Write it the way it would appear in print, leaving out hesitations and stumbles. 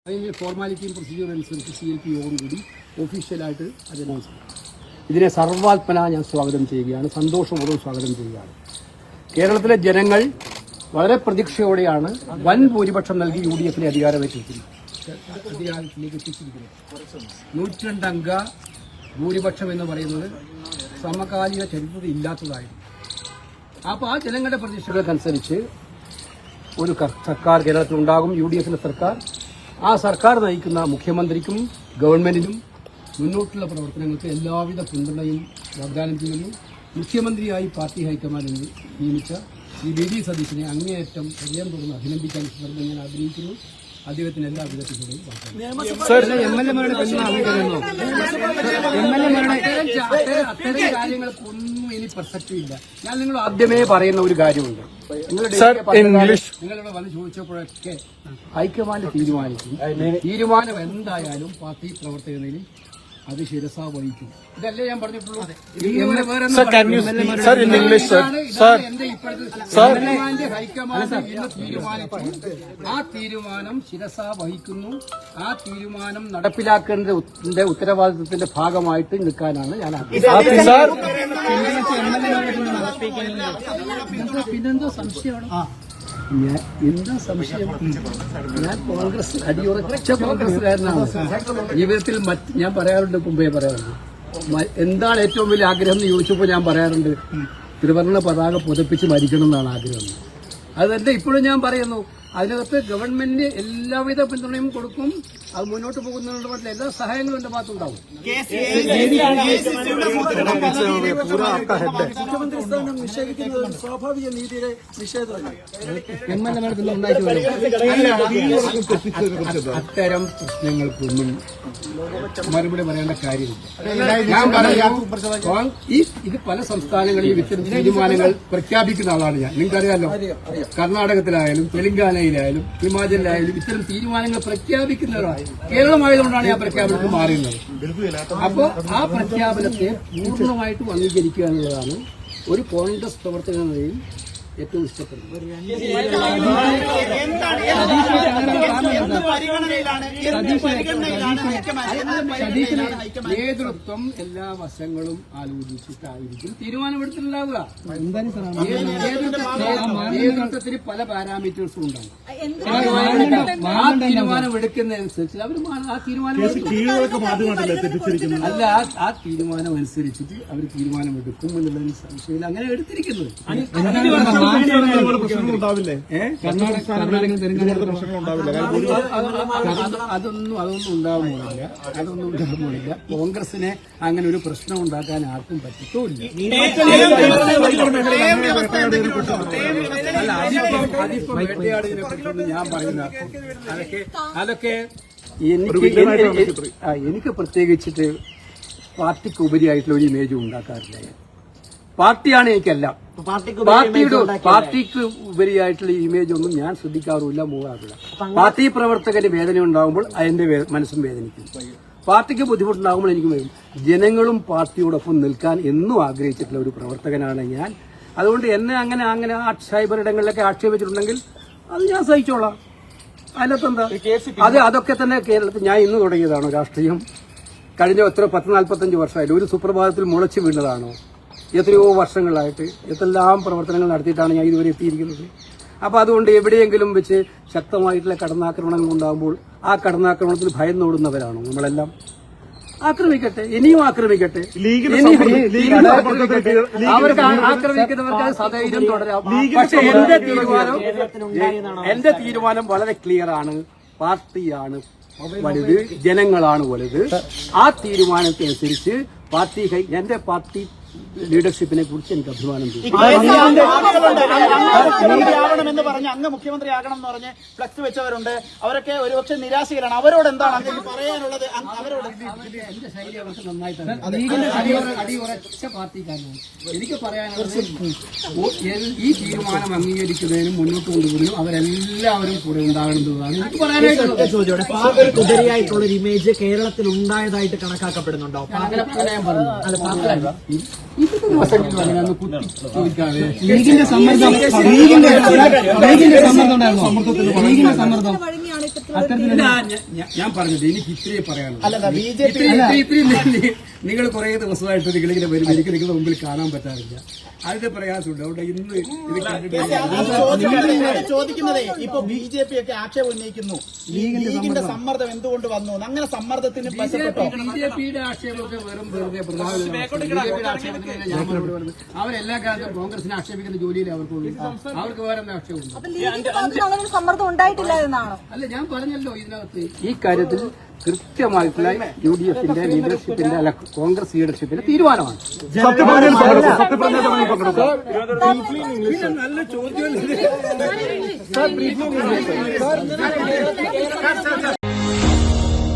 അതിന് ഫോർമാലിറ്റിയും പ്രൊസീജിയർ അനുസരിച്ച് CLP യോഗം കൂടി ഒഫീഷ്യലായിട്ട് അത് അനൗൺസ് ചെയ്യും. ഇതിനെ സർവാത്മന ഞാൻ സ്വാഗതം ചെയ്യുകയാണ്, സന്തോഷപൂർവ്വം സ്വാഗതം ചെയ്യുകയാണ്. കേരളത്തിലെ ജനങ്ങൾ വളരെ പ്രതീക്ഷയോടെയാണ് വൻ ഭൂരിപക്ഷം നൽകി UDF-നെ അധികാരത്തിലേക്ക് എത്തിച്ചിരിക്കുന്നത്. 102 അംഗ ഭൂരിപക്ഷം എന്ന് പറയുന്നത് സമകാലിക ചരിത്രത്തിൽ ഇല്ലാത്തതായിരുന്നു. അപ്പോൾ ആ ജനങ്ങളുടെ പ്രതീക്ഷകൾക്കനുസരിച്ച് ഒരു സർക്കാർ കേരളത്തിലുണ്ടാകും, UDF-ന്റെ സർക്കാർ. ആ സർക്കാർ നയിക്കുന്ന മുഖ്യമന്ത്രിക്കും ഗവൺമെന്റിനും മുന്നോട്ടുള്ള പ്രവർത്തനങ്ങൾക്ക് എല്ലാവിധ പിന്തുണയും വാഗ്ദാനം ചെയ്യുന്നു. മുഖ്യമന്ത്രിയായി പാർട്ടി ഹൈക്കമാൻഡ് നിയമിച്ച ശ്രീ VD സതീശനെ അങ്ങേയറ്റം ഹൃദയം തുറന്ന് അഭിനന്ദിക്കാൻ ഞാൻ ആഗ്രഹിക്കുന്നു. അദ്ദേഹത്തിന് എല്ലാ വിധത്തിലൂടെയും അത്തരം കാര്യങ്ങൾക്കൊന്നും ഇനി പ്രസക്തിയില്ല. ഞാൻ നിങ്ങൾ ആദ്യമേ പറയുന്ന ഒരു കാര്യമുണ്ട്. നിങ്ങളിവിടെ വന്ന് ചോദിച്ചപ്പോഴൊക്കെ ഹൈക്കമാൻഡ് തീരുമാനം എന്തായാലും പാർട്ടി പ്രവർത്തകനിൽ അത് ശിരസ വഹിക്കും. ഇതല്ലേ ഞാൻ പറഞ്ഞിട്ടുള്ളൂ. ഹൈക്കമാൻഡ് ഇന്ന് തീരുമാനിച്ചു, ആ തീരുമാനം ശിരസ വഹിക്കുന്നു. ആ തീരുമാനം നടപ്പിലാക്കേണ്ടതിന്റെ ഉത്തരവാദിത്വത്തിന്റെ ഭാഗമായിട്ട് നിൽക്കാനാണ് ഞാൻ പിന്നെന്തോ സംശയമാണ്. എന്താ സംശയം? ഞാൻ കോൺഗ്രസ് അടിയുറച്ച കോൺഗ്രസ്സുകാരനാണ്. ജീവിതത്തിൽ ഞാൻ പറയാറുണ്ട്, മുമ്പേ പറയാറുണ്ട്, എന്താണ് ഏറ്റവും വലിയ ആഗ്രഹം എന്ന് ചോദിച്ചപ്പോൾ ഞാൻ പറയാറുണ്ട്, ത്രിവർണ്ണ പതാക പുതപ്പിച്ച് മരിക്കണം എന്നാണ് ആഗ്രഹം. അത് തന്നെ ഇപ്പോഴും ഞാൻ പറയുന്നു. അതിനകത്ത് ഗവൺമെന്റിന് എല്ലാവിധ പിന്തുണയും കൊടുക്കും. അത് മുന്നോട്ട് പോകുന്നതിനുള്ള മറ്റുള്ള എല്ലാ സഹായങ്ങളും എന്റെ ഭാഗത്തുണ്ടാവും. സ്വാഭാവിക നീതിയുടെ അത്തരം പ്രശ്നങ്ങൾക്കൊന്നും മറുപടി പറയേണ്ട കാര്യമില്ല. ഞാൻ പറയാം, ഇത് പല സംസ്ഥാനങ്ങളിലും ഇത്തരം തീരുമാനങ്ങൾ പ്രഖ്യാപിക്കുന്ന ആളാണ് ഞാൻ. നിങ്ങൾക്കറിയാലോ, കർണാടകത്തിലായാലും തെലങ്കാനയിലായാലും ഹിമാചലിലായാലും ഇത്തരം തീരുമാനങ്ങൾ പ്രഖ്യാപിക്കുന്നവരാണ്. കേരളമായതുകൊണ്ടാണ് ഞാൻ പ്രഖ്യാപനത്തിൽ മാറിയുന്നത്. അപ്പോൾ ആ പ്രഖ്യാപനത്തെ പൂർണ്ണമായിട്ടും അംഗീകരിക്കുക എന്നുള്ളതാണ് ഒരു കോൺഗ്രസ് പ്രവർത്തകൻ എന്ന നിലയിൽ ഏറ്റവും ഇഷ്ടപ്പെടുന്നത്. നേതൃത്വം എല്ലാ വശങ്ങളും ആലോചിച്ചിട്ടായിരിക്കും തീരുമാനമെടുത്തിട്ടുണ്ടാവുക. നേതൃത്വത്തിന് പല പാരാമീറ്റേഴ്സും ഉണ്ടാകും. ആ തീരുമാനമെടുക്കുന്നതനുസരിച്ച് അവർ ആ തീരുമാനം അല്ല, ആ തീരുമാനം അനുസരിച്ചിട്ട് അവർ തീരുമാനമെടുക്കും എന്നുള്ളതിന് സംശയമില്ല. അങ്ങനെ എടുത്തിരിക്കുന്നത്. അതൊന്നും ഉണ്ടാകുന്നില്ല. കോൺഗ്രസിനെ അങ്ങനെ ഒരു പ്രശ്നം ഉണ്ടാക്കാൻ ആർക്കും പറ്റത്തുമില്ല. അതിപ്പോ വേട്ടയാടിനെ കുറിച്ചൊന്നും ഞാൻ പറയുന്ന അതൊക്കെ എനിക്ക് പ്രത്യേകിച്ചിട്ട് പാർട്ടിക്ക് ഉപരിയായിട്ടുള്ള ഒരു ഇമേജ് ഉണ്ടാക്കാറില്ല. പാർട്ടിയാണ് എനിക്കെല്ലാം. പാർട്ടിക്ക് ഉപരിയായിട്ടുള്ള ഇമേജ് ഒന്നും ഞാൻ ശ്രദ്ധിക്കാറുമില്ല, പോകാറില്ല. പാർട്ടി പ്രവർത്തകന് വേദന ഉണ്ടാകുമ്പോൾ അതിന്റെ മനസ്സും വേദനിക്കും. പാർട്ടിക്ക് ബുദ്ധിമുട്ടുണ്ടാകുമ്പോൾ എനിക്കും വരും. ജനങ്ങളും പാർട്ടിയോടൊപ്പം നിൽക്കാൻ എന്നും ആഗ്രഹിച്ചിട്ടുള്ള ഒരു പ്രവർത്തകനാണ് ഞാൻ. അതുകൊണ്ട് എന്നെ അങ്ങനെ സൈബറിടങ്ങളിലൊക്കെ ആക്ഷേപിച്ചിട്ടുണ്ടെങ്കിൽ അത് ഞാൻ സഹിച്ചോളാം. അതിനകത്തെന്താ? അതൊക്കെ തന്നെ കേരളത്തിൽ ഞാൻ ഇന്ന് തുടങ്ങിയതാണോ രാഷ്ട്രീയം? കഴിഞ്ഞ 10-45 വർഷമായിട്ട് ഒരു സുപ്രഭാതത്തിൽ മുളച്ചു വീണതാണോ? എത്രയോ വർഷങ്ങളായിട്ട് എന്തെല്ലാം പ്രവർത്തനങ്ങൾ നടത്തിയിട്ടാണ് ഞാൻ ഇതുവരെ എത്തിയിരിക്കുന്നത്. അപ്പോൾ അതുകൊണ്ട് എവിടെയെങ്കിലും വെച്ച് ശക്തമായിട്ടുള്ള കടന്നാക്രമണങ്ങൾ ഉണ്ടാകുമ്പോൾ ആ കടന്നാക്രമണത്തിൽ ഭയന്നോടുന്നവരാണോ നമ്മളെല്ലാം? ആക്രമിക്കട്ടെ, ഇനിയും ആക്രമിക്കട്ടെ. അവർക്ക് ആക്രമിക്കുന്നവർക്ക് സധൈര്യം തുടരാം. പക്ഷെ എന്റെ തീരുമാനം വളരെ ക്ലിയർ ആണ്. പാർട്ടിയാണ് വലുത്, ജനങ്ങളാണ് വലുത്. ആ തീരുമാനത്തിനനുസരിച്ച് എന്റെ പാർട്ടി ലീഡർഷിപ്പിനെ കുറിച്ച് എനിക്ക് അഭിമാനം തോന്നി. എന്ന് പറഞ്ഞ് അങ്ങ് മുഖ്യമന്ത്രി ആകണം എന്ന് പറഞ്ഞ് ഫ്ലക്സ് വെച്ചവരുണ്ട്. അവരൊക്കെ ഒരുപക്ഷെ നിരാശയിലാണ്. അവരോട് എന്താണ് അങ്ങ് പറയാനുള്ളത്? അവരോട് എന്റെ ശൈലി അവർക്ക് നന്നായി തന്നെ അടിയുറച്ച പാർട്ടിക്കാരാണ്. എനിക്ക് പറയാനുള്ളത്, ഈ തീരുമാനം അംഗീകരിക്കുന്നതിനും മുന്നോട്ട് കൊണ്ടുപോകുന്നതിനും അവരെല്ലാവരും കൂടെ ഉണ്ടാകണമെന്നതാണ് എനിക്ക് പറയാനായിട്ടുള്ളത്. ഉപരിയായിട്ടുള്ള ഒരു ഇമേജ് കേരളത്തിൽ ഉണ്ടായതായിട്ട് കണക്കാക്കപ്പെടുന്നുണ്ടോ? അങ്ങനെ ഞാൻ പറഞ്ഞു. ഇന്നത്തെ ദിവസങ്ങളിൽ അങ്ങനെയൊന്ന് കുത്തി ചോദിക്കാതെ ലീഗിന്റെ സമ്മർദ്ദം അതുകൊണ്ടാണ് ഇത്തരത്തിലുള്ള ഇല്ല, ഞാൻ പറഞ്ഞത് എനിക്ക് ഇത്രയും പറയാനുള്ളൂ. അല്ല BJP ഇത്രയും നിങ്ങൾ കുറെ ദിവസമായിട്ട് നിങ്ങളിങ്ങനെ വരും, എനിക്ക് നിങ്ങളുടെ മുമ്പിൽ കാണാൻ പറ്റാറില്ല. അതിന്റെ പ്രയാസമുണ്ട്. അതുകൊണ്ട് ഇന്ന് ഇത് കണ്ടിട്ട് ചോദിക്കുന്നതേ ഇപ്പൊ BJP ഒക്കെ ആക്ഷേപം ഉന്നയിക്കുന്നു. ലീഗിന്റെ സമ്മർദ്ദം എന്തുകൊണ്ട് വന്നു? അങ്ങനെ സമ്മർദ്ദത്തിന് വശപ്പെട്ടോ? BJPയുടെ ആക്ഷേപമൊക്കെ വെറും വെറുതെ BJPയുടെ ആക്ഷേപത്തിന് ഞാൻ മറുപടി പറഞ്ഞു. അവരെല്ലാ കാലത്തും കോൺഗ്രസിനെ ആക്ഷേപിക്കുന്ന ജോലിയിൽ അവർക്കുള്ളൂ. അവർക്ക് വേറെ എന്താ ആക്ഷേപമുണ്ട്? അപ്പൊ ലീഗിന്റെ ഭാഗത്തുനിന്ന് അങ്ങനെ ഒരു സമ്മർദ്ദം ഉണ്ടായിട്ടില്ല എന്നാണോ? അല്ല, ഞാൻ പറഞ്ഞല്ലോ ഇതിനകത്ത് ഈ കാര്യത്തിൽ കൃത്യമായിട്ടുള്ള UDFന്റെ ലീഡർഷിപ്പിന്റെ അല്ല കോൺഗ്രസ് ലീഡർഷിപ്പിന്റെ തീരുമാനമാണ്. നല്ല ചോദ്യം